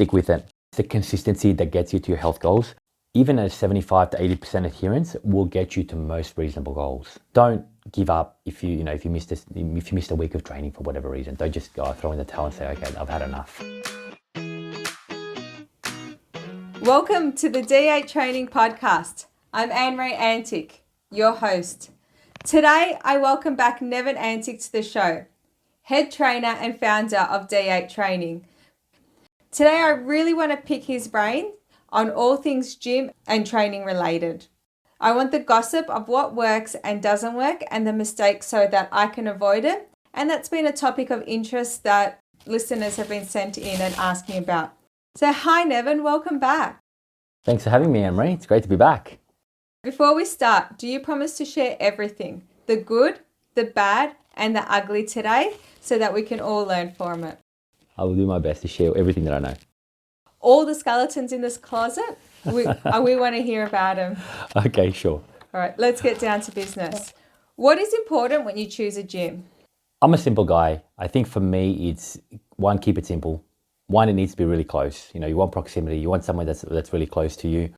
stick with it. It's the consistency that gets you to your health goals. Even a 75 to 80% adherence will get you to most reasonable goals. Don't give up if you missed a week of training for whatever reason. Don't just go throw in the towel and say, okay, I've had enough. Welcome to the D8 Training Podcast. I'm Neven Antic, your host. Today, I welcome back Neven Antic to the show, head trainer and founder of D8 Training. Today, I really want to pick his brain on all things gym and training related. I want the gossip of what works and doesn't work and the mistakes so that I can avoid it. And that's been a topic of interest that listeners have been sent in and asking about. So hi Neven, welcome back. Thanks for having me, Anne-Marie. It's great to be back. Before we start, do you promise to share everything, the good, the bad and the ugly today so that we can all learn from it? I will do my best to share everything that I know. All the skeletons in this closet, we want to hear about them. Okay, sure. All right, let's get down to business. What is important when you choose a gym? I'm a simple guy. I think for me, it's one, keep it simple. One, it needs to be really close. You want proximity. You want somewhere that's really close to you.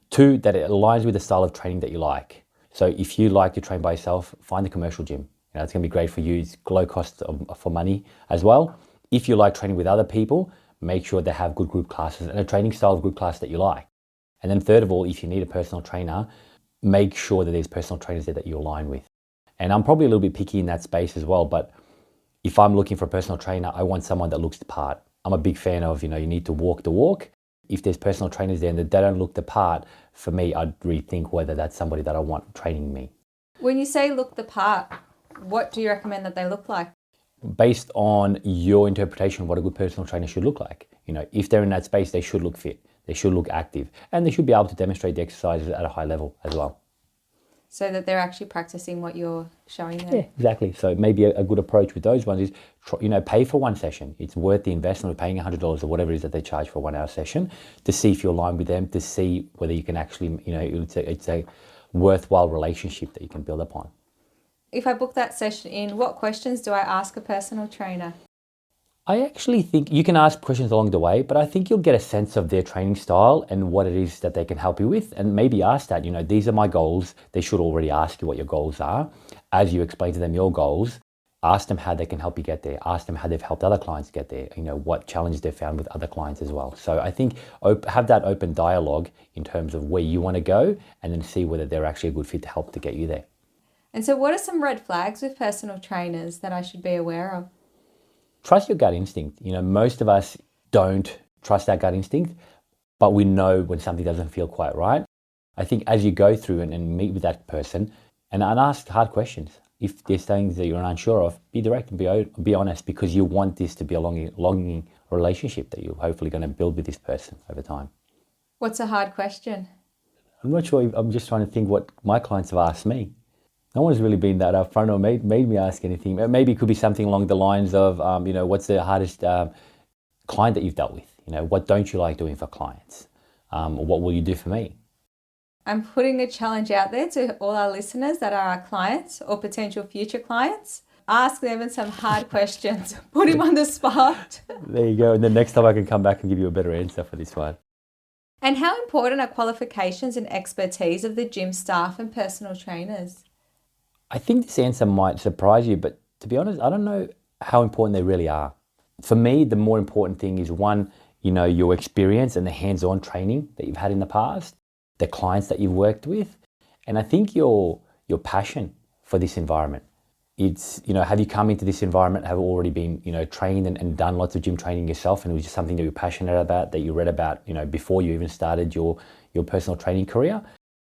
Two, that it aligns with the style of training that you like. So if you like to train by yourself, find a commercial gym. It's going to be great for you. It's low cost for money as well. If you like training with other people, make sure they have good group classes and a training style of group class that you like. And then third of all, if you need a personal trainer, make sure that there's personal trainers there that you align with. And I'm probably a little bit picky in that space as well, but if I'm looking for a personal trainer, I want someone that looks the part. I'm a big fan of, you need to walk the walk. If there's personal trainers there and they don't look the part, for me, I'd rethink whether that's somebody that I want training me. When you say look the part, what do you recommend that they look like? Based on your interpretation of what a good personal trainer should look like. If they're in that space, they should look fit, they should look active, and they should be able to demonstrate the exercises at a high level as well. So that they're actually practicing what you're showing them. Yeah, exactly. So maybe a good approach with those ones is, pay for one session. It's worth the investment of paying $100 or whatever it is that they charge for a 1 hour session to see if you align with them, to see whether you can actually, it's a worthwhile relationship that you can build upon. If I book that session in, what questions do I ask a personal trainer? I actually think you can ask questions along the way, but I think you'll get a sense of their training style and what it is that they can help you with, and maybe ask that, these are my goals. They should already ask you what your goals are. As you explain to them your goals, ask them how they can help you get there. Ask them how they've helped other clients get there, what challenges they've found with other clients as well. So I think have that open dialogue in terms of where you want to go and then see whether they're actually a good fit to help to get you there. And so what are some red flags with personal trainers that I should be aware of? Trust your gut instinct. Most of us don't trust our gut instinct, but we know when something doesn't feel quite right. I think as you go through and meet with that person and ask hard questions, if there's things that you're unsure of, be direct and be honest, because you want this to be a long relationship that you're hopefully going to build with this person over time. What's a hard question? I'm not sure. I'm just trying to think what my clients have asked me. No one's really been that upfront or made me ask anything. Maybe it could be something along the lines of, what's the hardest client that you've dealt with? What don't you like doing for clients? What will you do for me? I'm putting a challenge out there to all our listeners that are our clients or potential future clients. Ask Neven some hard questions. Put him on the spot. There you go. And then next time I can come back and give you a better answer for this one. And how important are qualifications and expertise of the gym staff and personal trainers? I think this answer might surprise you, but to be honest, I don't know how important they really are. For me, the more important thing is one, your experience and the hands-on training that you've had in the past, the clients that you've worked with, and I think your passion for this environment. It's, have you come into this environment, have already been, trained and done lots of gym training yourself, and it was just something that you're passionate about, that you read about, before you even started your personal training career?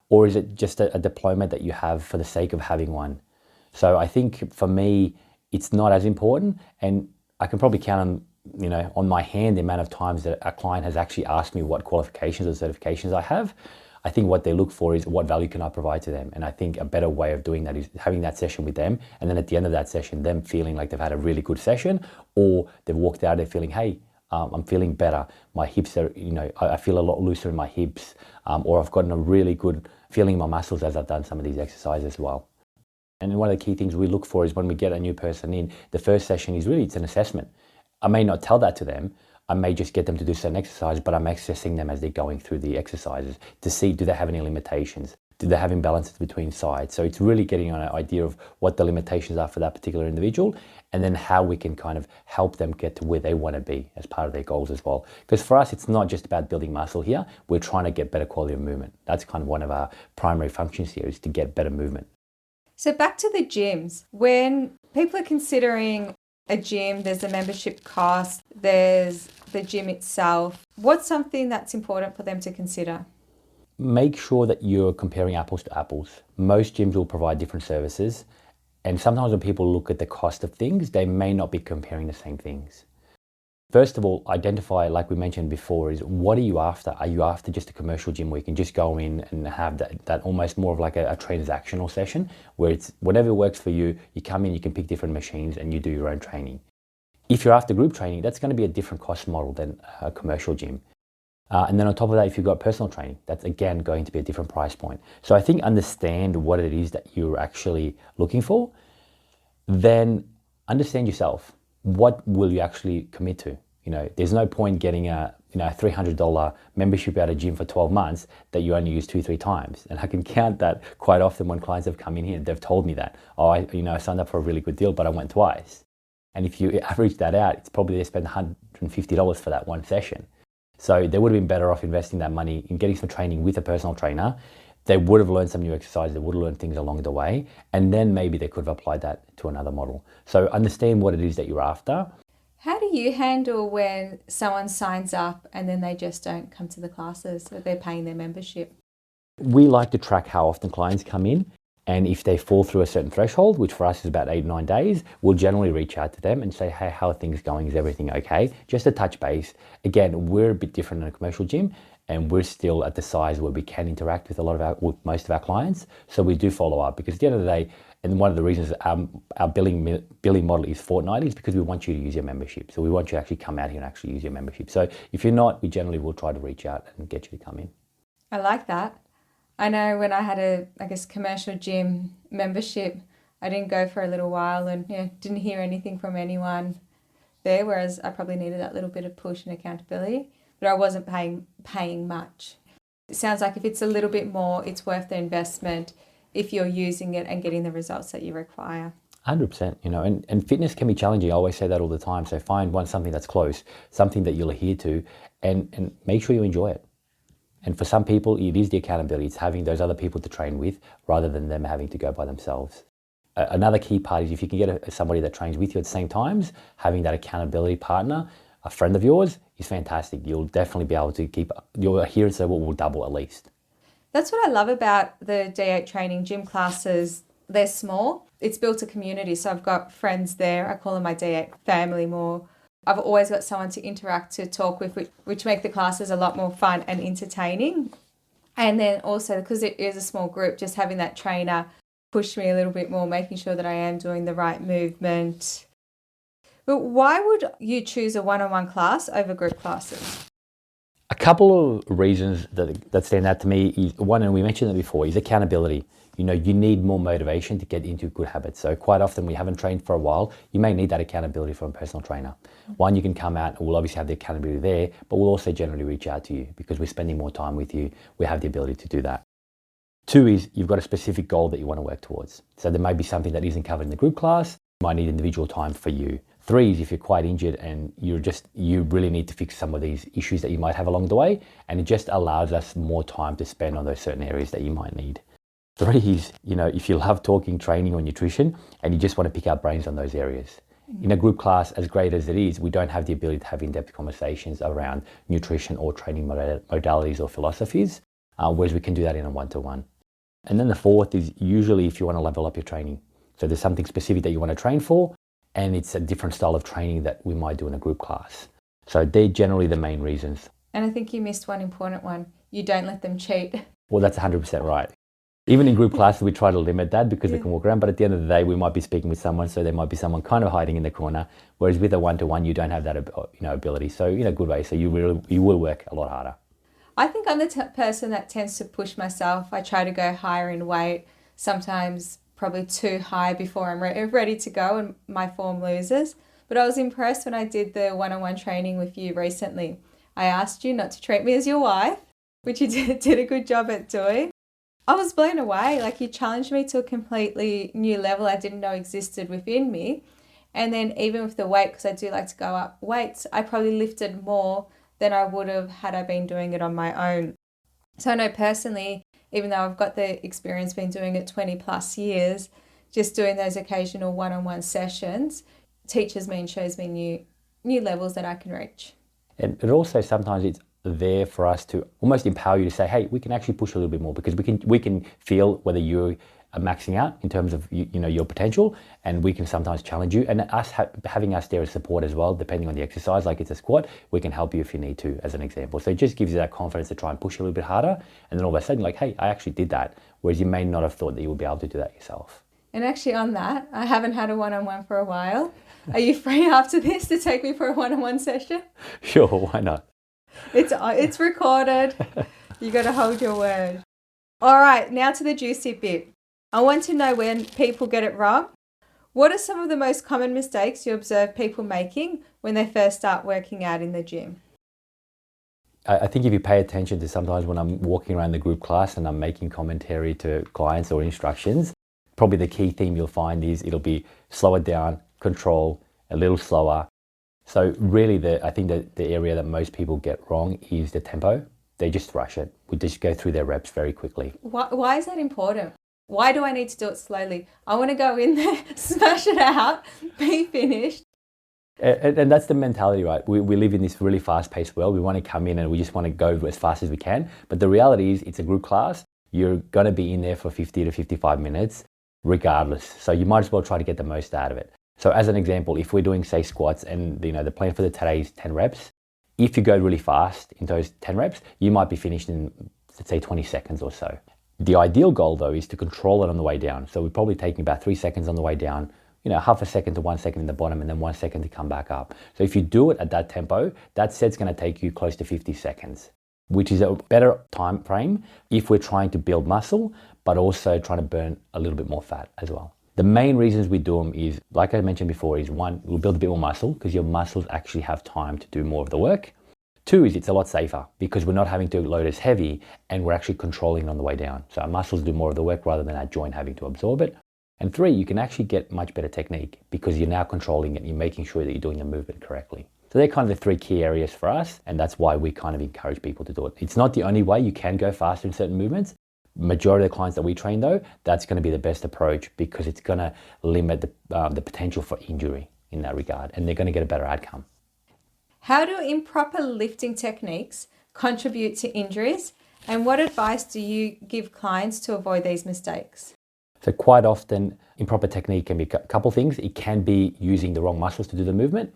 Or is it just a diploma that you have for the sake of having one? So I think for me, it's not as important, and I can probably count on my hand the amount of times that a client has actually asked me what qualifications or certifications I have. I think what they look for is what value can I provide to them, and I think a better way of doing that is having that session with them, and then at the end of that session, them feeling like they've had a really good session, or they've walked out there feeling, hey, I'm feeling better. My hips are, I feel a lot looser in my hips, or I've gotten a really good feeling in my muscles as I've done some of these exercises as well. And one of the key things we look for is when we get a new person in, the first session is really, it's an assessment. I may not tell that to them. I may just get them to do certain exercises, but I'm accessing them as they're going through the exercises to see, do they have any limitations? Do they have imbalances between sides? So it's really getting an idea of what the limitations are for that particular individual, and then how we can kind of help them get to where they want to be as part of their goals as well. Because for us, it's not just about building muscle here. We're trying to get better quality of movement. That's kind of one of our primary functions here, is to get better movement. So back to the gyms. When people are considering a gym, there's a membership cost, there's the gym itself. What's something that's important for them to consider? Make sure that you're comparing apples to apples. Most gyms will provide different services, and sometimes when people look at the cost of things, they may not be comparing the same things. First of all, identify, like we mentioned before, is what are you after? Are you after just a commercial gym where you can just go in and have that almost more of like a transactional session, where it's whatever works for you, you come in, you can pick different machines and you do your own training. If you're after group training, that's going to be a different cost model than a commercial gym. And then on top of that, if you've got personal training, that's again going to be a different price point. So I think understand what it is that you're actually looking for, then understand yourself. What will you actually commit to? There's no point getting a $300 membership at a gym for 12 months that you only use 2-3 times. And I can count that quite often when clients have come in here, they've told me that, I signed up for a really good deal, but I went twice. And if you average that out, it's probably they spend $150 for that one session. So they would have been better off investing that money in getting some training with a personal trainer. They would have learned some new exercises, they would have learned things along the way, and then maybe they could have applied that to another model. So understand what it is that you're after. How do you handle when someone signs up and then they just don't come to the classes, so they're paying their membership? We like to track how often clients come in, and if they fall through a certain threshold, which for us is about 8-9 days, we'll generally reach out to them and say, hey, how are things going? Is everything okay? Just a touch base. Again, we're a bit different than a commercial gym, and we're still at the size where we can interact with most of our clients. So we do follow up, because at the end of the day, and one of the reasons our billing model is fortnightly is because we want you to use your membership. So we want you to actually come out here and actually use your membership. So if you're not, we generally will try to reach out and get you to come in. I like that. I know when I had a, commercial gym membership, I didn't go for a little while and didn't hear anything from anyone there, whereas I probably needed that little bit of push and accountability, but I wasn't paying much. It sounds like if it's a little bit more, it's worth the investment if you're using it and getting the results that you require. 100%, and fitness can be challenging. I always say that all the time. So find something that's close, something that you'll adhere to, and make sure you enjoy it. And for some people, it is the accountability. It's having those other people to train with rather than them having to go by themselves. Another key part is if you can get somebody that trains with you at the same times, having that accountability partner, a friend of yours, is fantastic. You'll definitely be able to keep your adherence level will double at least. That's what I love about the D8 training gym classes. They're small. It's built a community. So I've got friends there. I call them my D8 family more. I've always got someone to interact, to talk with, which make the classes a lot more fun and entertaining. And then also, because it is a small group, just having that trainer push me a little bit more, making sure that I am doing the right movement. But why would you choose a one-on-one class over group classes? A couple of reasons that stand out to me is one, and we mentioned it before, is accountability. You need more motivation to get into good habits. So quite often we haven't trained for a while, you may need that accountability from a personal trainer. One, you can come out and we'll obviously have the accountability there, but we'll also generally reach out to you because we're spending more time with you. We have the ability to do that. Two is you've got a specific goal that you want to work towards. So there may be something that isn't covered in the group class, you might need individual time for you. Three is if you're quite injured and you really need to fix some of these issues that you might have along the way, and it just allows us more time to spend on those certain areas that you might need. Three is, if you love talking, training or nutrition and you just want to pick our brains on those areas. In a group class, as great as it is, we don't have the ability to have in-depth conversations around nutrition or training modalities or philosophies, whereas we can do that in a one-to-one. And then the fourth is usually if you want to level up your training. So there's something specific that you want to train for, and it's a different style of training that we might do in a group class. So they're generally the main reasons. And I think you missed one important one. You don't let them cheat. Well, that's 100% right. Even in group classes, we try to limit that because they can walk around. But at the end of the day, we might be speaking with someone, so there might be someone kind of hiding in the corner. Whereas with a one-to-one, you don't have that ability. So in a good way, so you will work a lot harder. I think I'm the person that tends to push myself. I try to go higher in weight, sometimes probably too high before I'm ready to go and my form loses. But I was impressed when I did the one-on-one training with you recently. I asked you not to treat me as your wife, which you did a good job at doing. I was blown away. Like, you challenged me to a completely new level I didn't know existed within me. And then even with the weight, because I do like to go up weights, I probably lifted more than I would have had I been doing it on my own. So I know personally, even though I've got the experience, been doing it 20 plus years, just doing those occasional one-on-one sessions teaches me and shows me new levels that I can reach. And it also sometimes it's there for us to almost empower you to say, hey, we can actually push a little bit more, because we can feel whether you are maxing out in terms of your potential, and we can sometimes challenge you. And us having us there as support as well, depending on the exercise, like it's a squat, we can help you if you need to, as an example. So it just gives you that confidence to try and push a little bit harder, and then all of a sudden, like, hey, I actually did that, whereas you may not have thought that you would be able to do that yourself. And actually on that, I haven't had a one-on-one for a while. Are you free after this to take me for a one-on-one session? Sure, why not? It's recorded. You got to hold your word. All right, now to the juicy bit. I want to know when people get it wrong. What are some of the most common mistakes you observe people making when they first start working out in the gym? I think if you pay attention to sometimes when I'm walking around the group class and I'm making commentary to clients or instructions, probably the key theme you'll find is it'll be slow it down, control, a little slower. So really I think that the area that most people get wrong is the tempo. They just rush it. We just go through their reps very quickly. Why is that important? Why do I need to do it slowly? I want to go in there, smash it out, be finished. And that's the mentality, right? We live in this really fast-paced world. We want to come in and we just want to go as fast as we can. But the reality is it's a group class. You're going to be in there for 50 to 55 minutes regardless. So you might as well try to get the most out of it. So as an example, if we're doing, say, squats and the plan for the today is 10 reps, if you go really fast in those 10 reps, you might be finished in, let's say, 20 seconds or so. The ideal goal, though, is to control it on the way down. So we're probably taking about 3 seconds on the way down, half a second to 1 second in the bottom, and then 1 second to come back up. So if you do it at that tempo, that set's going to take you close to 50 seconds, which is a better time frame if we're trying to build muscle, but also trying to burn a little bit more fat as well. The main reasons we do them is, like I mentioned before, is one, we'll build a bit more muscle because your muscles actually have time to do more of the work. Two is it's a lot safer because we're not having to load as heavy and we're actually controlling it on the way down. So our muscles do more of the work rather than our joint having to absorb it. And three, you can actually get much better technique because you're now controlling it and you're making sure that you're doing the movement correctly. So they're kind of the three key areas for us, and that's why we kind of encourage people to do it. It's not the only way. You can go faster in certain movements. Majority of the clients that we train, though, that's going to be the best approach because it's going to limit the potential for injury in that regard, and they're going to get a better outcome. How do improper lifting techniques contribute to injuries, and what advice do you give clients to avoid these mistakes? So quite often, improper technique can be a couple things. It can be using the wrong muscles to do the movement.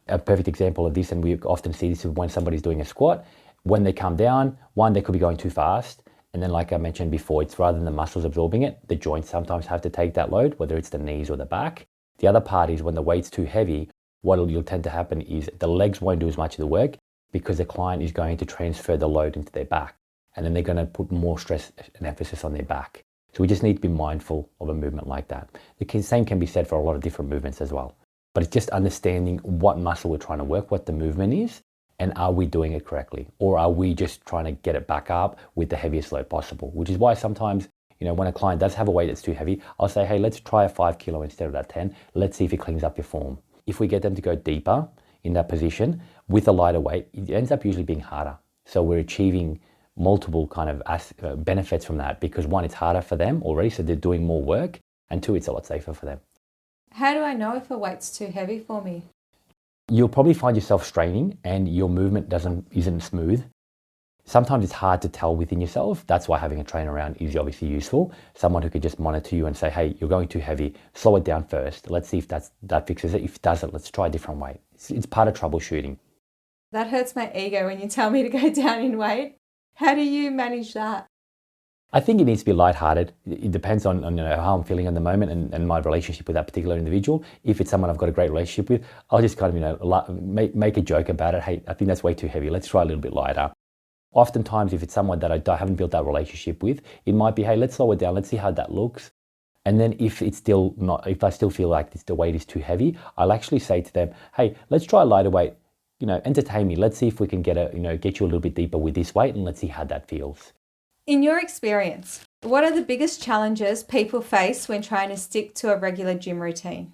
A perfect example of this, and we often see this when somebody's doing a squat, when they come down, one, they could be going too fast. And then like I mentioned before, it's rather than the muscles absorbing it, the joints sometimes have to take that load, whether it's the knees or the back. The other part is when the weight's too heavy, what will tend to happen is the legs won't do as much of the work because the client is going to transfer the load into their back. And then they're going to put more stress and emphasis on their back. So we just need to be mindful of a movement like that. The same can be said for a lot of different movements as well. But it's just understanding what muscle we're trying to work, what the movement is, and are we doing it correctly? Or are we just trying to get it back up with the heaviest load possible? Which is why sometimes, when a client does have a weight that's too heavy, I'll say, hey, let's try a 5 kilo instead of that 10. Let's see if it cleans up your form. If we get them to go deeper in that position with a lighter weight, it ends up usually being harder. So we're achieving multiple kind of benefits from that because one, it's harder for them already, so they're doing more work, and two, it's a lot safer for them. How do I know if a weight's too heavy for me? You'll probably find yourself straining and your movement isn't smooth. Sometimes it's hard to tell within yourself. That's why having a trainer around is obviously useful. Someone who could just monitor you and say, hey, you're going too heavy, slow it down first. Let's see if that fixes it. If it doesn't, let's try a different weight. It's part of troubleshooting. That hurts my ego when you tell me to go down in weight. How do you manage that? I think it needs to be lighthearted. It depends on how I'm feeling at the moment and my relationship with that particular individual. If it's someone I've got a great relationship with, I'll just kind of make a joke about it. Hey, I think that's way too heavy. Let's try a little bit lighter. Oftentimes, if it's someone that I haven't built that relationship with, it might be, hey, let's slow it down. Let's see how that looks. And then if I still feel like the weight is too heavy, I'll actually say to them, hey, let's try a lighter weight, entertain me. Let's see if we can get you a little bit deeper with this weight, and let's see how that feels. In your experience, what are the biggest challenges people face when trying to stick to a regular gym routine?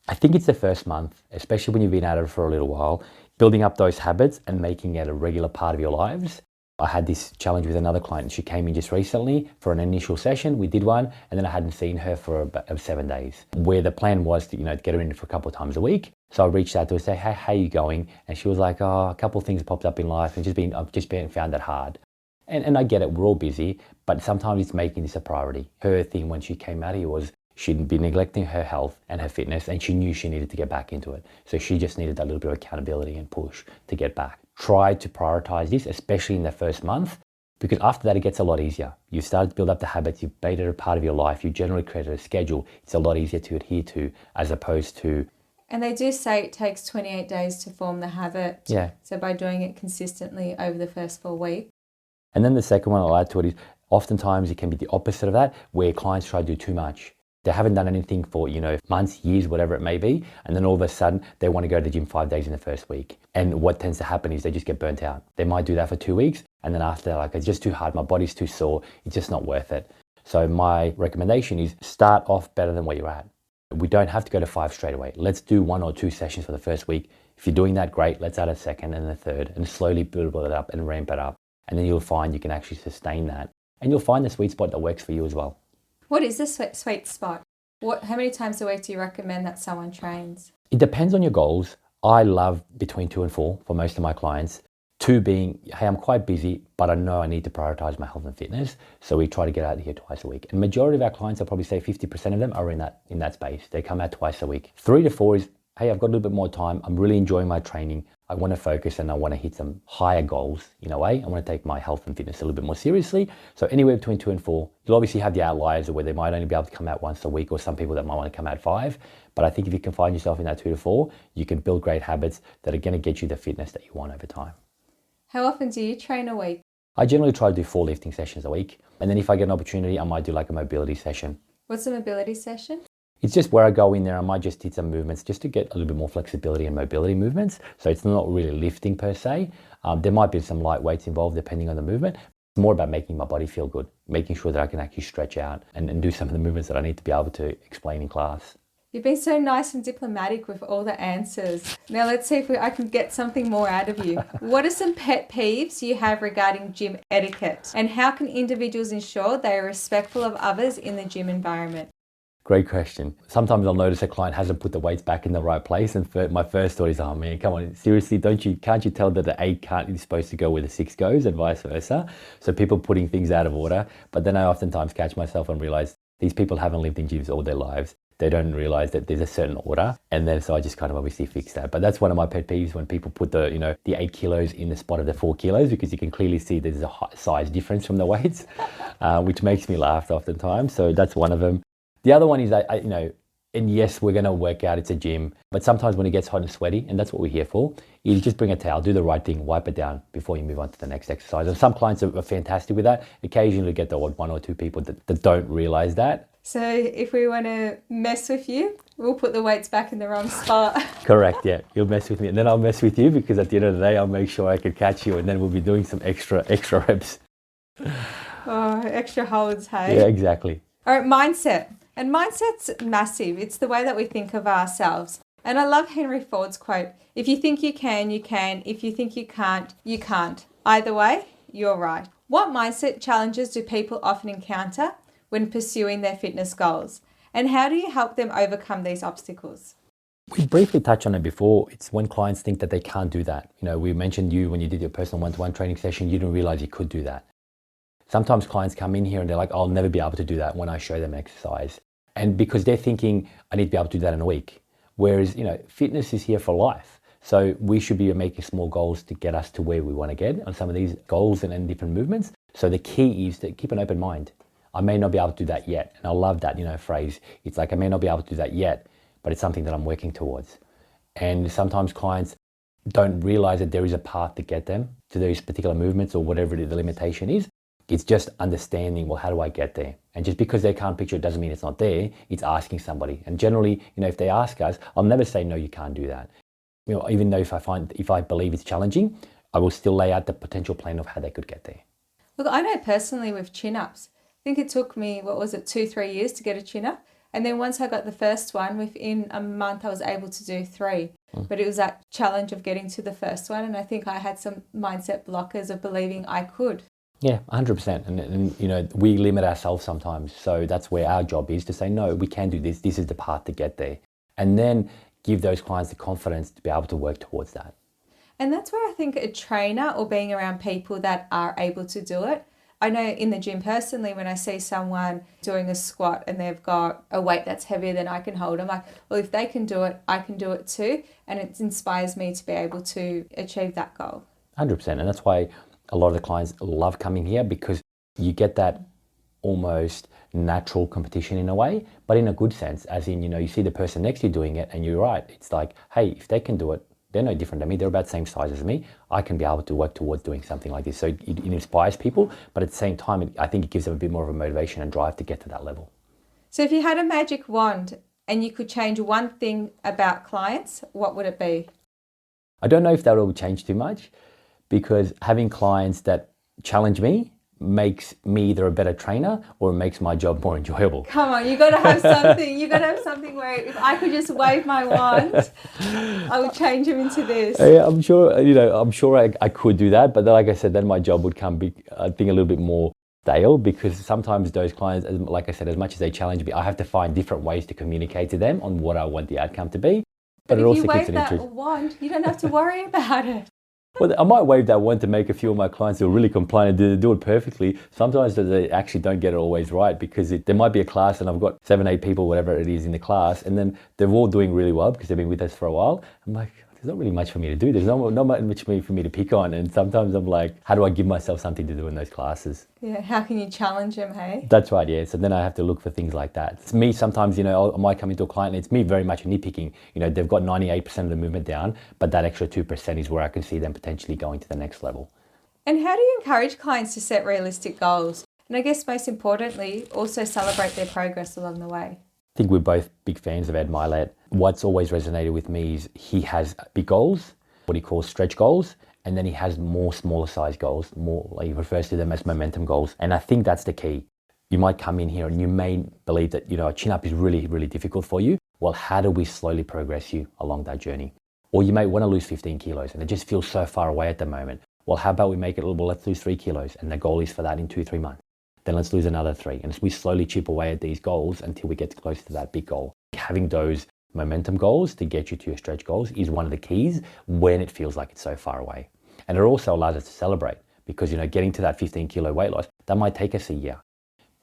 I think it's the first month, especially when you've been at it for a little while, building up those habits and making it a regular part of your lives. I had this challenge with another client. She came in just recently for an initial session. We did one, and then I hadn't seen her for about 7 days, where the plan was to, get her in for a couple of times a week. So I reached out to her and say, hey, how are you going? And she was like, oh, a couple of things popped up in life and I've just found that hard. And I get it, we're all busy, but sometimes it's making this a priority. Her thing when she came out here was she'd been neglecting her health and her fitness, and she knew she needed to get back into it. So she just needed that little bit of accountability and push to get back. Try to prioritize this, especially in the first month, because after that it gets a lot easier. You've started to build up the habits, you've made it a part of your life, you generally created a schedule. It's a lot easier to adhere to as opposed to... And they do say it takes 28 days to form the habit. Yeah. So by doing it consistently over the first 4 weeks. And then the second one I'll add to it is oftentimes it can be the opposite of that, where clients try to do too much. They haven't done anything for, months, years, whatever it may be. And then all of a sudden they want to go to the gym 5 days in the first week. And what tends to happen is they just get burnt out. They might do that for 2 weeks. And then after they're like, it's just too hard. My body's too sore. It's just not worth it. So my recommendation is start off better than where you're at. We don't have to go to 5 straight away. Let's do 1 or 2 sessions for the first week. If you're doing that, great. Let's add a second and a third and slowly build it up and ramp it up. And then you'll find you can actually sustain that. And you'll find the sweet spot that works for you as well. What is the sweet spot? How many times a week do you recommend that someone trains? It depends on your goals. I love between 2 and 4 for most of my clients. 2 being, hey, I'm quite busy, but I know I need to prioritize my health and fitness. So we try to get out here twice a week. And majority of our clients, I'll probably say 50% of them are in that space. They come out twice a week. 3 to 4 is, hey, I've got a little bit more time. I'm really enjoying my training. I want to focus and I want to hit some higher goals in a way. I want to take my health and fitness a little bit more seriously. So anywhere between 2 and 4, you'll obviously have the outliers where they might only be able to come out once a week, or some people that might want to come out 5. But I think if you can find yourself in that 2 to 4, you can build great habits that are going to get you the fitness that you want over time. How often do you train a week? I generally try to do 4 lifting sessions a week. And then if I get an opportunity, I might do like a mobility session. What's a mobility session? It's just where I go in there, I might just hit some movements just to get a little bit more flexibility and mobility movements. So it's not really lifting per se. There might be some light weights involved depending on the movement. It's more about making my body feel good, making sure that I can actually stretch out and do some of the movements that I need to be able to explain in class. You've been so nice and diplomatic with all the answers. Now let's see if I can get something more out of you. What are some pet peeves you have regarding gym etiquette? And how can individuals ensure they are respectful of others in the gym environment? Great question. Sometimes I'll notice a client hasn't put the weights back in the right place, and my first thought is, oh man, come on, seriously, can't you tell that the 8 is supposed to go where the 6 goes and vice versa? So people putting things out of order. But then I oftentimes catch myself and realize these people haven't lived in gyms all their lives. They don't realize that there's a certain order. And then so I just kind of obviously fix that. But that's one of my pet peeves, when people put the 8 kilos in the spot of the 4 kilos, because you can clearly see there's a size difference from the weights, which makes me laugh oftentimes. So that's one of them. The other one is, and yes, we're going to work out, it's a gym, but sometimes when it gets hot and sweaty, and that's what we're here for, is just bring a towel, do the right thing, wipe it down before you move on to the next exercise. And some clients are fantastic with that. Occasionally you get the odd 1 or 2 people that don't realize that. So if we want to mess with you, we'll put the weights back in the wrong spot. Correct, yeah. You'll mess with me, and then I'll mess with you, because at the end of the day, I'll make sure I can catch you, and then we'll be doing some extra reps. Oh, extra holds, hey? Yeah, exactly. All right, mindset. And mindset's massive. It's the way that we think of ourselves. And I love Henry Ford's quote, if you think you can, you can. If you think you can't, you can't. Either way, you're right. What mindset challenges do people often encounter when pursuing their fitness goals? And how do you help them overcome these obstacles? We briefly touched on it before. It's when clients think that they can't do that. We mentioned you when you did your personal one-to-one training session, you didn't realize you could do that. Sometimes clients come in here and they're like, I'll never be able to do that when I show them exercise. And because they're thinking, I need to be able to do that in a week. Whereas, fitness is here for life. So we should be making small goals to get us to where we want to get on some of these goals and different movements. So the key is to keep an open mind. I may not be able to do that yet. And I love that, phrase. It's like, I may not be able to do that yet, but it's something that I'm working towards. And sometimes clients don't realize that there is a path to get them to those particular movements or whatever the limitation is. It's just understanding, well, how do I get there? And just because they can't picture it doesn't mean it's not there. It's asking somebody. And generally, if they ask us, I'll never say, no, you can't do that. Even though if I believe it's challenging, I will still lay out the potential plan of how they could get there. Look, I know personally with chin-ups, I think it took me, 2-3 years to get a chin-up. And then once I got the first one, within a month I was able to do 3. But it was that challenge of getting to the first one. And I think I had some mindset blockers of believing I could. Yeah, 100%. And we limit ourselves sometimes. So that's where our job is to say, no, we can do this. This is the path to get there. And then give those clients the confidence to be able to work towards that. And that's where I think a trainer or being around people that are able to do it. I know in the gym personally, when I see someone doing a squat and they've got a weight that's heavier than I can hold, I'm like, well, if they can do it, I can do it too. And it inspires me to be able to achieve that goal. 100%. And that's why a lot of the clients love coming here, because you get that almost natural competition in a way, but in a good sense, as in, you see the person next to you doing it and you're right. It's like, hey, if they can do it, they're no different than me. They're about the same size as me. I can be able to work towards doing something like this. So it inspires people, but at the same time, I think it gives them a bit more of a motivation and drive to get to that level. So if you had a magic wand and you could change one thing about clients, what would it be? I don't know if that will change too much, because having clients that challenge me makes me either a better trainer or it makes my job more enjoyable. Come on, you got to have something. You got to have something where if I could just wave my wand, I would change him into this. Yeah, I'm sure I could do that, but then, like I said, then my job would I think a little bit more stale, because sometimes those clients, like I said, as much as they challenge me, I have to find different ways to communicate to them on what I want the outcome to be. But if you wave that wand, you don't have to worry about it. Well, I might wave that one to make a few of my clients who are really complain and do it perfectly. Sometimes they actually don't get it always right, because there might be a class and I've got 7, 8 people, whatever it is in the class, and then they're all doing really well because they've been with us for a while. I'm like, there's not really much for me to do. There's not much for me to pick on. And sometimes I'm like, how do I give myself something to do in those classes? Yeah, how can you challenge them, hey? That's right, yeah. So then I have to look for things like that. It's me sometimes, I might come into a client and it's me very much nitpicking. They've got 98% of the movement down, but that extra 2% is where I can see them potentially going to the next level. And how do you encourage clients to set realistic goals? And I guess most importantly, also celebrate their progress along the way. I think we're both big fans of Ed Milet. What's always resonated with me is he has big goals, what he calls stretch goals, and then he has more smaller size goals, he refers to them as momentum goals. And I think that's the key. You might come in here and you may believe that, a chin-up is really, really difficult for you. Well, how do we slowly progress you along that journey? Or you may want to lose 15 kilos and it just feels so far away at the moment. Well, how about we make it, let's lose 3 kilos, and the goal is for that in 2-3 months. Then let's lose another 3. And we slowly chip away at these goals until we get close to that big goal. Having those momentum goals to get you to your stretch goals is one of the keys when it feels like it's so far away. And it also allows us to celebrate, because, getting to that 15 kilo weight loss, that might take us a year.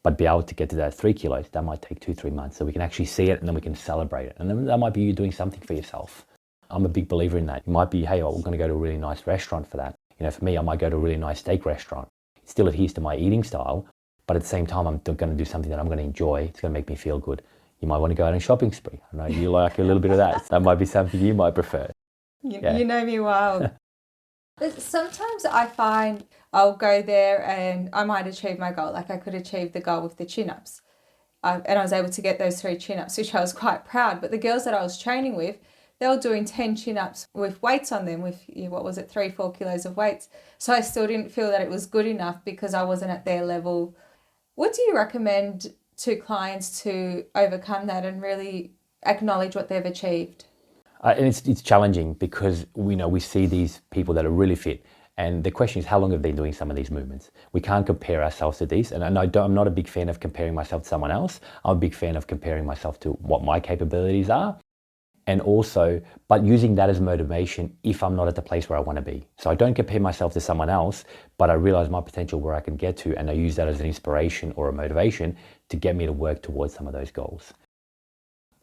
But be able to get to that 3 kilos, that might take 2-3 months. So we can actually see it and then we can celebrate it. And then that might be you doing something for yourself. I'm a big believer in that. It might be, hey, we're going to go to a really nice restaurant for that. For me, I might go to a really nice steak restaurant. It still adheres to my eating style, but at the same time, I'm going to do something that I'm going to enjoy. It's going to make me feel good. You might want to go out on a shopping spree. I know you like a little bit of that. That might be something you might prefer. You know me well. But sometimes I find I'll go there and I might achieve my goal. Like I could achieve the goal with the chin-ups. And I was able to get those 3 chin-ups, which I was quite proud. But the girls that I was training with, they were doing 10 chin-ups with weights on them, with 3-4 kilos of weights. So I still didn't feel that it was good enough because I wasn't at their level. What do you recommend to clients to overcome that and really acknowledge what they've achieved? And it's challenging because we see these people that are really fit, and the question is, how long have they been doing some of these movements? We can't compare ourselves to these, and I'm not a big fan of comparing myself to someone else. I'm a big fan of comparing myself to what my capabilities are, and also, but using that as motivation if I'm not at the place where I want to be. So I don't compare myself to someone else, but I realize my potential where I can get to, and I use that as an inspiration or a motivation to get me to work towards some of those goals.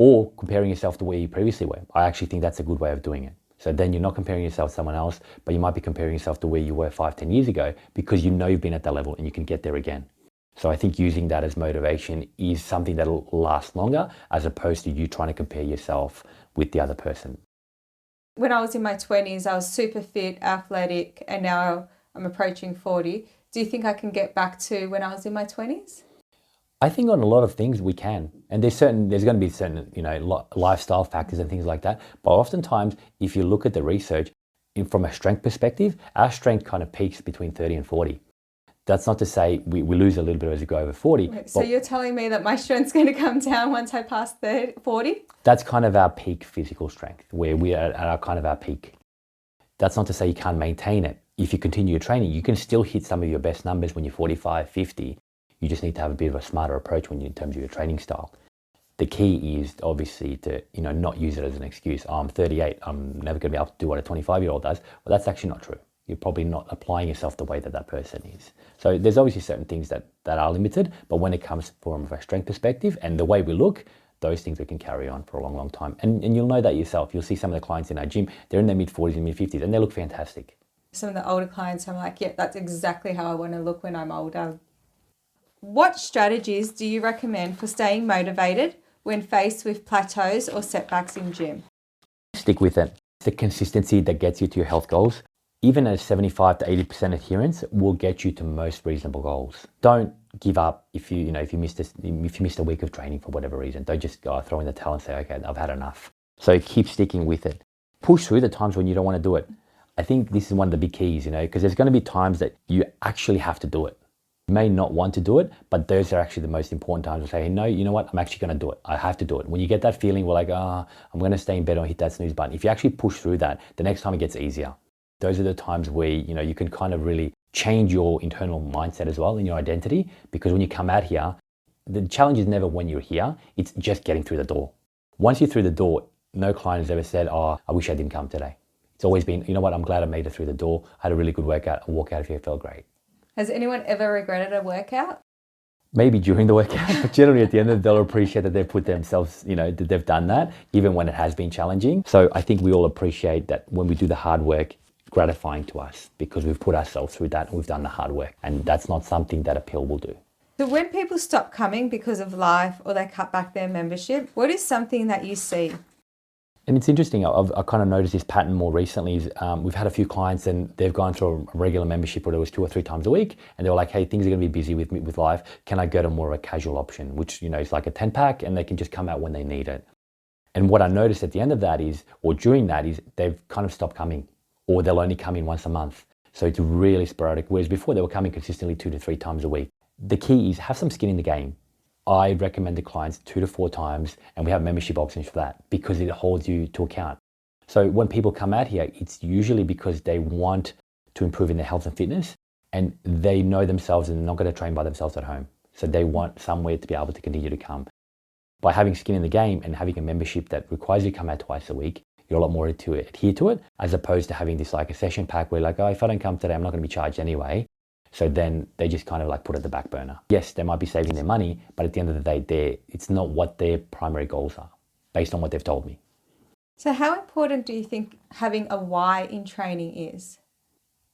Or comparing yourself to where you previously were. I actually think that's a good way of doing it. So then you're not comparing yourself to someone else, but you might be comparing yourself to where you were 5-10 years ago, because you've been at that level and you can get there again. So I think using that as motivation is something that'll last longer, as opposed to you trying to compare yourself with the other person. When I was in my 20s, I was super fit, athletic, and now I'm approaching 40. Do you think I can get back to when I was in my 20s? I think on a lot of things we can, and there's going to be certain, lifestyle factors and things like that. But oftentimes, if you look at the research from a strength perspective, our strength kind of peaks between 30 and 40. That's not to say we lose a little bit as we go over 40. So you're telling me that my strength's going to come down once I pass 40? That's kind of our peak physical strength, where we are at our peak. That's not to say you can't maintain it. If you continue your training, you can still hit some of your best numbers when you're 45, 50. You just need to have a bit of a smarter approach in terms of your training style. The key is obviously to not use it as an excuse. Oh, I'm 38. I'm never going to be able to do what a 25-year-old does. Well, that's actually not true. You're probably not applying yourself the way that person is. So there's obviously certain things that are limited, but when it comes from a strength perspective and the way we look, those things we can carry on for a long, long time. And you'll know that yourself. You'll see some of the clients in our gym, they're in their mid-40s and mid-50s, and they look fantastic. Some of the older clients, I'm like, yeah, that's exactly how I want to look when I'm older. What strategies do you recommend for staying motivated when faced with plateaus or setbacks in gym? Stick with it. It's the consistency that gets you to your health goals. Even a 75 to 80% adherence will get you to most reasonable goals. Don't give up if you missed a week of training for whatever reason. Don't just go throw in the towel and say, okay, I've had enough. So keep sticking with it. Push through the times when you don't want to do it. I think this is one of the big keys, because there's going to be times that you actually have to do it. You may not want to do it, but those are actually the most important times to say, hey, no, you know what? I'm actually going to do it. I have to do it. When you get that feeling, we're like, I'm going to stay in bed or hit that snooze button. If you actually push through that, the next time it gets easier. Those are the times where, you can kind of really change your internal mindset as well in your identity, because when you come out here, the challenge is never when you're here, it's just getting through the door. Once you're through the door, no client has ever said, I wish I didn't come today. It's always been, you know what, I'm glad I made it through the door. I had a really good workout. I walk out of here, felt great. Has anyone ever regretted a workout? Maybe during the workout, but generally at the end of it, they'll appreciate that they've put themselves, that they've done that, even when it has been challenging. So I think we all appreciate that when we do the hard work, gratifying to us because we've put ourselves through that and we've done the hard work. And that's not something that a pill will do. So when people stop coming because of life or they cut back their membership, what is something that you see? And it's interesting, I've kind of noticed this pattern more recently. We've had a few clients and they've gone through a regular membership where it was 2 or 3 times a week. And they were like, hey, things are going to be busy with life. Can I go to more of a casual option, which, is like a 10 pack and they can just come out when they need it. And what I noticed at the end of that is, or during that is, they've kind of stopped coming, or they'll only come in once a month. So it's really sporadic. Whereas before they were coming consistently 2 to 3 times a week. The key is have some skin in the game. I recommend to clients 2 to 4 times, and we have membership options for that because it holds you to account. So when people come out here, it's usually because they want to improve in their health and fitness, and they know themselves and they're not going to train by themselves at home. So they want somewhere to be able to continue to come. By having skin in the game and having a membership that requires you to come out twice a week, you're a lot more to adhere to it, as opposed to having this like a session pack where like, if I don't come today, I'm not going to be charged anyway. So then they just kind of like put it at the back burner. Yes, they might be saving their money, but at the end of the day, it's not what their primary goals are, based on what they've told me. So how important do you think having a why in training is?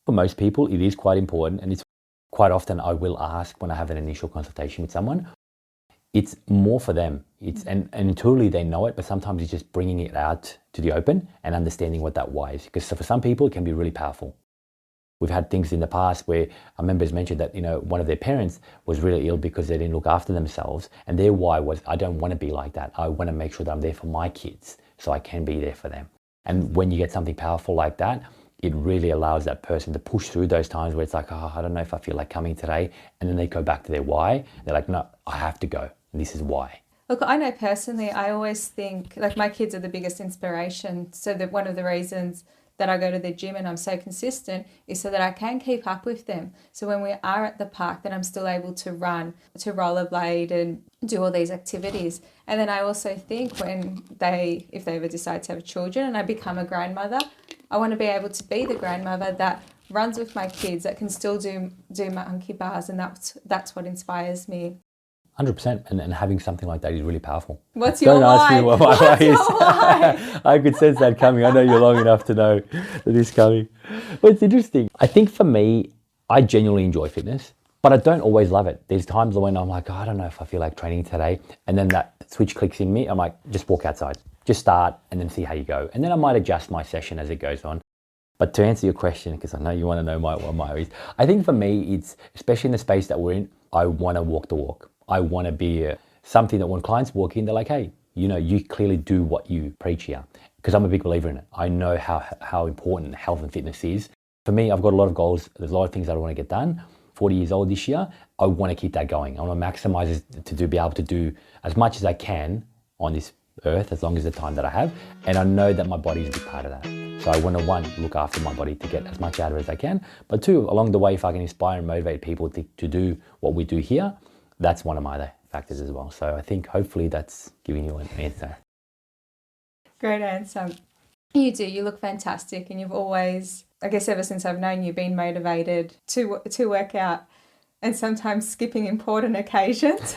For most people, it is quite important, and it's quite often I will ask when I have an initial consultation with someone. It's more for them. And intuitively they know it, but sometimes it's just bringing it out to the open and understanding what that why is. Because for some people, it can be really powerful. We've had things in the past where our members mentioned that, one of their parents was really ill because they didn't look after themselves. And their why was, I don't want to be like that. I want to make sure that I'm there for my kids so I can be there for them. And when you get something powerful like that, it really allows that person to push through those times where it's like, I don't know if I feel like coming today. And then they go back to their why. They're like, no, I have to go. And this is why. Look, I know personally, I always think, like my kids are the biggest inspiration. So that one of the reasons that I go to the gym and I'm so consistent is so that I can keep up with them. So when we are at the park, then I'm still able to run, to rollerblade and do all these activities. And then I also think if they ever decide to have children and I become a grandmother, I want to be able to be the grandmother that runs with my kids, that can still do monkey bars, and that's what inspires me. 100%, and having something like that is really powerful. What's your Don't ask why? me what my why is. Your why? I could sense that coming. I know you're long enough to know that it's coming. But it's interesting. I think for me, I genuinely enjoy fitness, but I don't always love it. There's times when I'm like, I don't know if I feel like training today. And then that switch clicks in me. I'm like, just walk outside. Just start and then see how you go. And then I might adjust my session as it goes on. But to answer your question, because I know you want to know what my is, I think for me, it's, especially in the space that we're in, I want to walk the walk. I want to be something that when clients walk in, they're like, hey, you clearly do what you preach here. Because I'm a big believer in it. I know how important health and fitness is. For me, I've got a lot of goals. There's a lot of things that I want to get done. 40 years old this year. I want to keep that going. I want to maximize it to be able to do as much as I can on this earth, as long as the time that I have. And I know that my body is a big part of that. So I want to, one, look after my body to get as much out of it as I can. But two, along the way, if I can inspire and motivate people to do what we do here, that's one of my other factors as well. So I think hopefully that's giving you an answer. Great answer. You do. You look fantastic, and you've always, I guess, ever since I've known you, been motivated to work out, and sometimes skipping important occasions.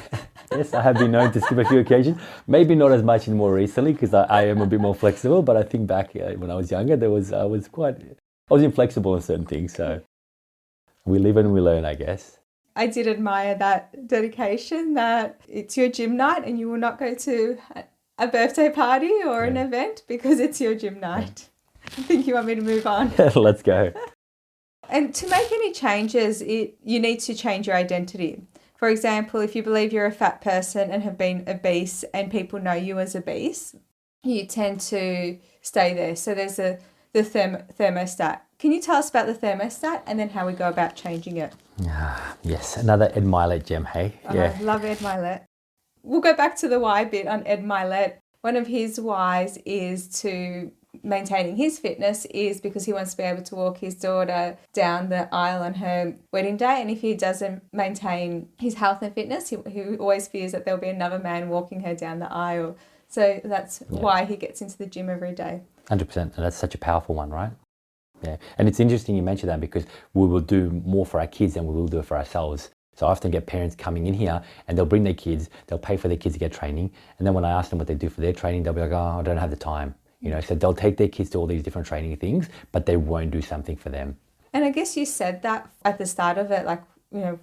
Yes, I have been known to skip a few occasions. Maybe not as much more recently because I am a bit more flexible. But I think back when I was younger, I was inflexible on certain things. So we live and we learn, I guess. I did admire that dedication. That it's your gym night, and you will not go to a birthday party or an event because it's your gym night. I think you want me to move on. Let's go. And to make any changes, you need to change your identity. For example, if you believe you're a fat person and have been obese and people know you as obese, you tend to stay there. So there's the thermostat. Can you tell us about the thermostat and then how we go about changing it? Yes, another Ed Milet gem, hey? Yeah. I love Ed Milet. We'll go back to the why bit on Ed Milet. One of his whys is to maintaining his fitness is because he wants to be able to walk his daughter down the aisle on her wedding day. And if he doesn't maintain his health and fitness, he always fears that there'll be another man walking her down the aisle. So that's why he gets into the gym every day. 100%. And that's such a powerful one, right? Yeah. And it's interesting you mentioned that because we will do more for our kids than we will do it for ourselves. So I often get parents coming in here and they'll bring their kids, they'll pay for their kids to get training. And then when I ask them what they do for their training, they'll be like, oh, I don't have the time. So they'll take their kids to all these different training things, but they won't do something for them. And I guess you said that at the start of it, like,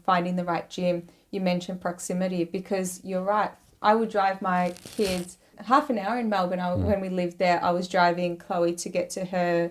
finding the right gym. You mentioned proximity because you're right. I would drive my kids half an hour in Melbourne. When we lived there, I was driving Chloe to get to her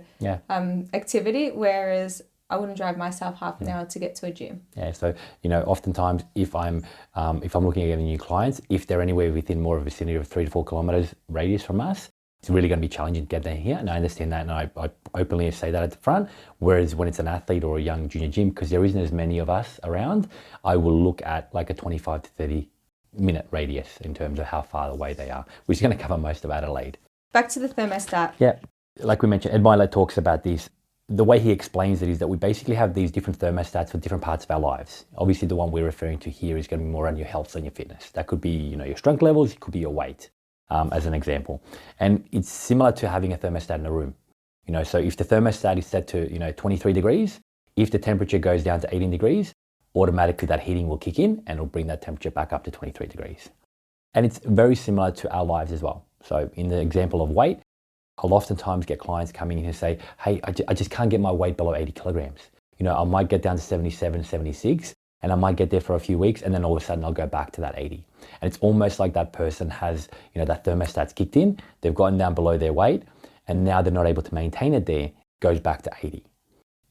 activity, whereas I wouldn't drive myself half an hour to get to a gym. Yeah, so oftentimes if I'm looking at getting new clients, if they're anywhere within more of a vicinity of 3 to 4 kilometers radius from us, it's really going to be challenging to get there here, and I understand that, and I openly say that at the front. Whereas when it's an athlete or a young junior gym, because there isn't as many of us around, I will look at like a 25 to 30 minute radius in terms of how far away they are, which is going to cover most of Adelaide. Back to the thermostat. Yeah, like we mentioned, Ed Milet talks about this. The way he explains it is that we basically have these different thermostats for different parts of our lives. Obviously, the one we're referring to here is going to be more on your health and your fitness. That could be, your strength levels, it could be your weight, as an example. And it's similar to having a thermostat in a room. So if the thermostat is set to, 23 degrees, if the temperature goes down to 18 degrees, automatically that heating will kick in and it'll bring that temperature back up to 23 degrees. And it's very similar to our lives as well. So in the example of weight, I'll oftentimes get clients coming in and say, hey, I just can't get my weight below 80 kilograms. I might get down to 77, 76, and I might get there for a few weeks, and then all of a sudden I'll go back to that 80. And it's almost like that person has, that thermostat's kicked in, they've gotten down below their weight, and now they're not able to maintain it there, goes back to 80.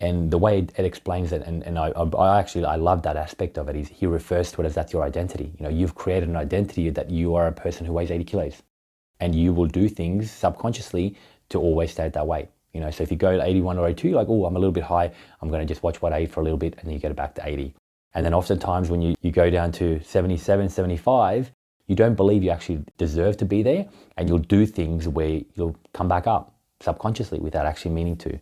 And the way Ed explains it, and I love that aspect of it, is he refers to it as that's your identity. You've created an identity that you are a person who weighs 80 kilos. And you will do things subconsciously to always stay at that weight. So if you go to 81 or 82, you're like, oh, I'm a little bit high. I'm going to just watch what I eat for a little bit, and then you get it back to 80. And then oftentimes when you go down to 77, 75, you don't believe you actually deserve to be there, and you'll do things where you'll come back up subconsciously without actually meaning to.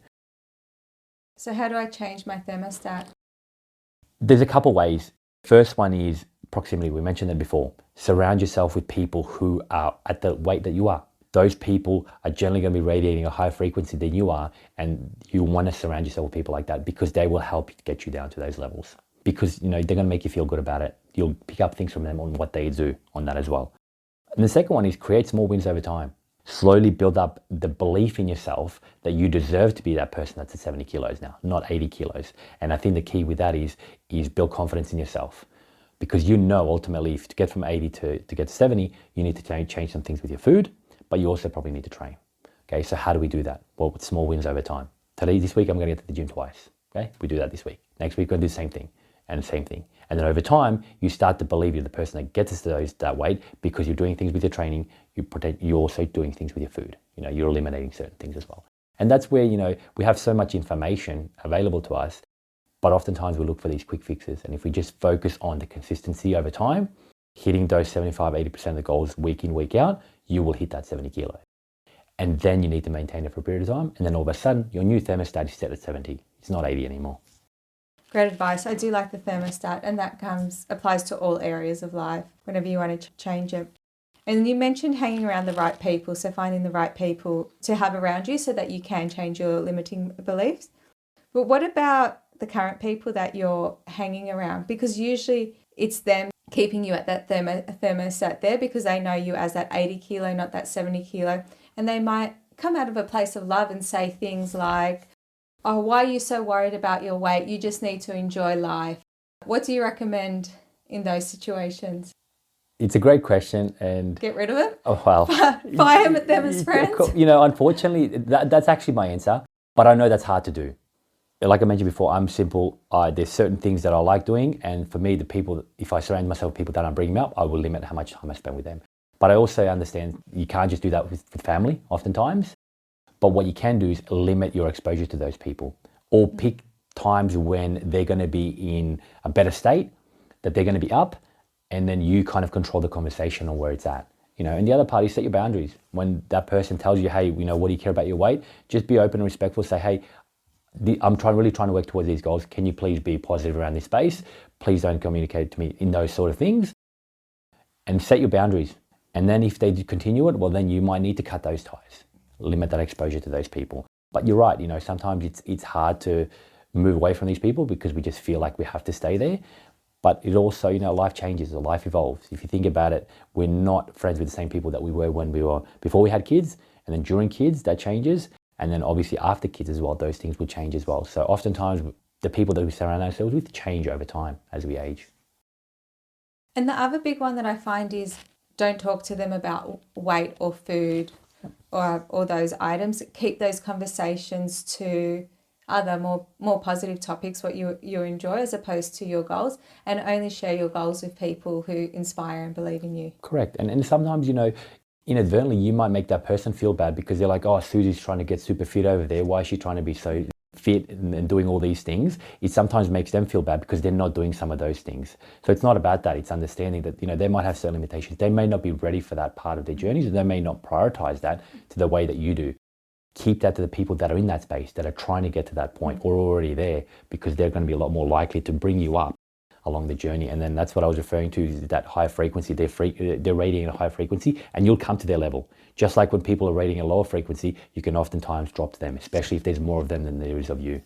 So how do I change my thermostat? There's a couple ways. First one is proximity. We mentioned that before. Surround yourself with people who are at the weight that you are. Those people are generally going to be radiating a higher frequency than you are, and you want to surround yourself with people like that because they will help get you down to those levels. Because they're going to make you feel good about it. You'll pick up things from them on what they do on that as well. And the second one is create small wins over time. Slowly build up the belief in yourself that you deserve to be that person that's at 70 kilos now, not 80 kilos. And I think the key with that is build confidence in yourself. Because ultimately, if to get from 80 to get to 70, you need to change some things with your food, but you also probably need to train. Okay, so how do we do that? Well, with small wins over time. This week, I'm going to get to the gym twice. Okay, we do that this week. Next week, we're going to do the same thing and the same thing. And then over time, you start to believe you're the person that gets to that weight because you're doing things with your training. You're also doing things with your food. You're eliminating certain things as well. And that's where, we have so much information available to us, but oftentimes we look for these quick fixes. And if we just focus on the consistency over time, hitting those 75, 80% of the goals week in, week out, you will hit that 70 kilos. And then you need to maintain it for a period of time. And then all of a sudden, your new thermostat is set at 70. It's not 80 anymore. Great advice. I do like the thermostat, and that applies to all areas of life whenever you want to change it. And you mentioned hanging around the right people, so finding the right people to have around you so that you can change your limiting beliefs. But what about the current people that you're hanging around? Because usually it's them keeping you at that thermostat there because they know you as that 80 kilo, not that 70 kilo. And they might come out of a place of love and say things like, oh, why are you so worried about your weight? You just need to enjoy life. What do you recommend in those situations? It's a great question. And get rid of it? Oh, well. Fire them as friends? Unfortunately, that's actually my answer. But I know that's hard to do. Like I mentioned before, I'm simple. There's certain things that I like doing. And for me, the people, if I surround myself with people that don't bring me up, I will limit how much time I spend with them. But I also understand you can't just do that with family oftentimes. But what you can do is limit your exposure to those people, or pick times when they're going to be in a better state, that they're going to be up, and then you kind of control the conversation on where it's at. And the other part is set your boundaries. When that person tells you, hey, what do you care about your weight? Just be open and respectful. Say, hey, I'm really trying to work towards these goals. Can you please be positive around this space? Please don't communicate to me in those sort of things. And set your boundaries. And then if they continue it, well, then you might need to cut those ties. Limit that exposure to those people. But you're right, sometimes it's hard to move away from these people because we just feel like we have to stay there. But it also, life changes, life evolves. If you think about it, we're not friends with the same people that we were before we had kids, and then during kids, that changes. And then obviously after kids as well, those things will change as well. So oftentimes the people that we surround ourselves with change over time as we age. And the other big one that I find is don't talk to them about weight or food or those items. Keep those conversations to other more positive topics, what you enjoy, as opposed to your goals, and only share your goals with people who inspire and believe in you. Correct. And sometimes, inadvertently you might make that person feel bad because they're like, oh, Susie's trying to get super fit over there. Why is she trying to be so fit and doing all these things? It sometimes makes them feel bad because they're not doing some of those things. So it's not about that. It's understanding that, they might have certain limitations. They may not be ready for that part of their journeys, and they may not prioritize that to the way that you do. Keep that to the people that are in that space, that are trying to get to that point or already there, because they're going to be a lot more likely to bring you up along the journey. And then that's what I was referring to, is that high frequency. They're rating at a high frequency, and you'll come to their level. Just like when people are rating a lower frequency, you can oftentimes drop to them, especially if there's more of them than there is of you.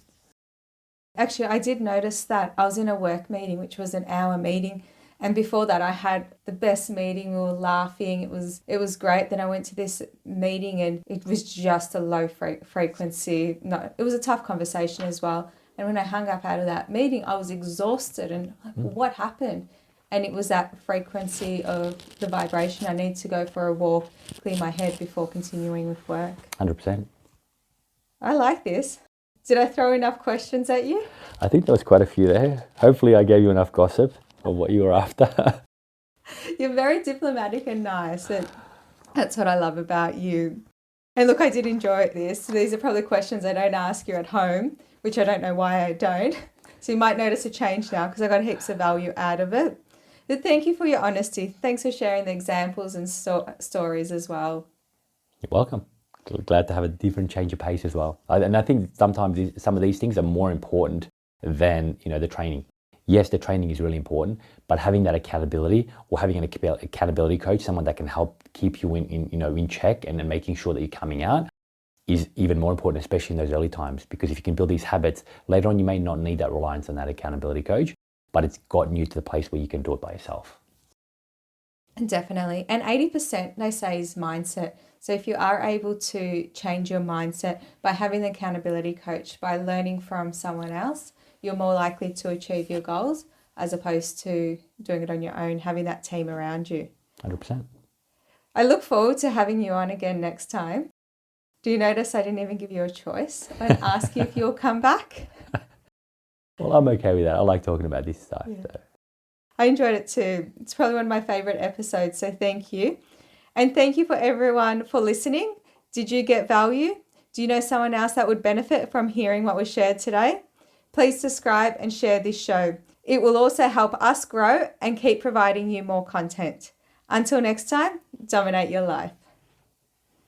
Actually, I did notice that I was in a work meeting, which was an hour meeting. And before that, I had the best meeting. We were laughing. It was great. Then I went to this meeting and it was just a low frequency. No, it was a tough conversation as well. And when I hung up out of that meeting, I was exhausted and like, what happened? And it was that frequency of the vibration. I need to go for a walk, clear my head before continuing with work. 100%. I like this. Did I throw enough questions at you? I think there was quite a few there. Hopefully I gave you enough gossip of what you were after. You're very diplomatic and nice. That's what I love about you. And look, I did enjoy this. These are probably questions I don't ask you at home, which I don't know why I don't. So you might notice a change now because I got heaps of value out of it. But thank you for your honesty. Thanks for sharing the examples and stories as well. You're welcome. Glad to have a different change of pace as well. And I think sometimes some of these things are more important than, the training. Yes, the training is really important, but having that accountability, or having an accountability coach, someone that can help keep you in check and making sure that you're coming out, is even more important, especially in those early times. Because if you can build these habits, later on you may not need that reliance on that accountability coach, but it's gotten you to the place where you can do it by yourself. Definitely. And 80% they say is mindset. So if you are able to change your mindset by having an accountability coach, by learning from someone else, you're more likely to achieve your goals as opposed to doing it on your own, having that team around you. 100%. I look forward to having you on again next time. Do you notice I didn't even give you a choice and ask you if you'll come back? Well, I'm okay with that. I like talking about this stuff. Yeah. So. I enjoyed it too. It's probably one of my favorite episodes, so thank you. And thank you for everyone for listening. Did you get value? Do you know someone else that would benefit from hearing what was shared today? Please subscribe and share this show. It will also help us grow and keep providing you more content. Until next time, dominate your life.